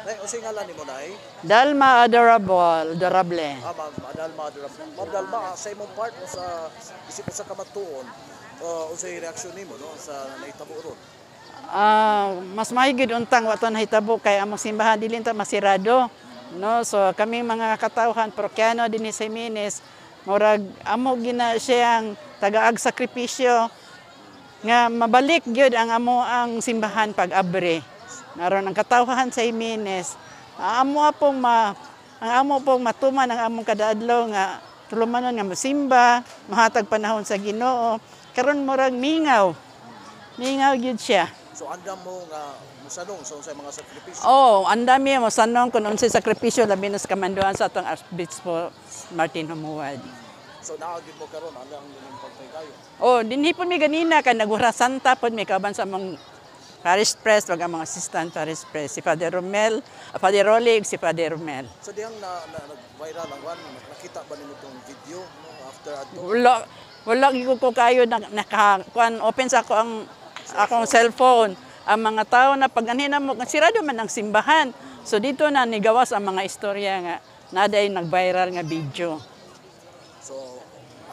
Nay, unsay ngalan nimo nay? Dalma adorable. Ma'am Dalma Adorab. Ma'am Dalma, sa imong part o sa isip sa kamatuon, unsay reaksyon nimo no sa nahitabo ron? Mas mahigid untang wato nahitabo kay among simbahan dili ta masirado. No, so kami mga katawhan parokyano dinhi sa Jimenez, murag amo gina siyang tagaag sakripisyo nga mabalik gyud ang amo ang simbahan pag-abre. Naron ang katawhan sa Jimenez, ang amo pong matuman ang among kadaadlaw nga tulumanon nga mosimba, mahatag panahon sa Ginoo. Karon murag mingaw. Mingaw gyud siya. So andam mo nga musanong sa unsay mga sakripisyo. Oh, ang dami mo sanong kung unsay sakripisyo labi na sa kamanduan sa atong Archbishop Martin Humuad. So naagid mo karon alang ning pagpaygayo. Oh, dinhi po mi ganina kay nagura santa pod mi kauban sa mong parish priest wag ang mga assistant parish priest si Father Romel, Father Rolig, si Father Romel. So diyang nag-viral ang one, nakita ba nimo tong video no after adto? Wala gyud ko kayo kuan open sa ako ang akong cellphone. Ang mga tao na pag anhina mo sirado man ang simbahan. So dito na nigawas ang mga istorya nga naday nag-viral nga video. So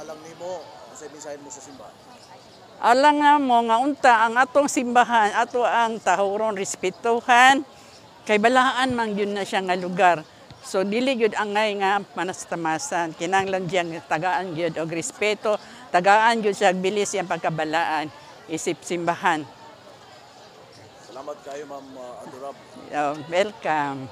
alang nimo unsay mensahe mo sa simbahan? Alang nga mo nga unta ang atong simbahan, ato ang tahuron respetuhan kay balaan man gyud na siya nga lugar. So dili gyud angay nga manastamasan, kinahanglan diyan tagaan gyud og respeto, tagaan gyud sa bilis yang pagkabalaan isip simbahan. Salamat kayo Ma'am Adorab. Welcome.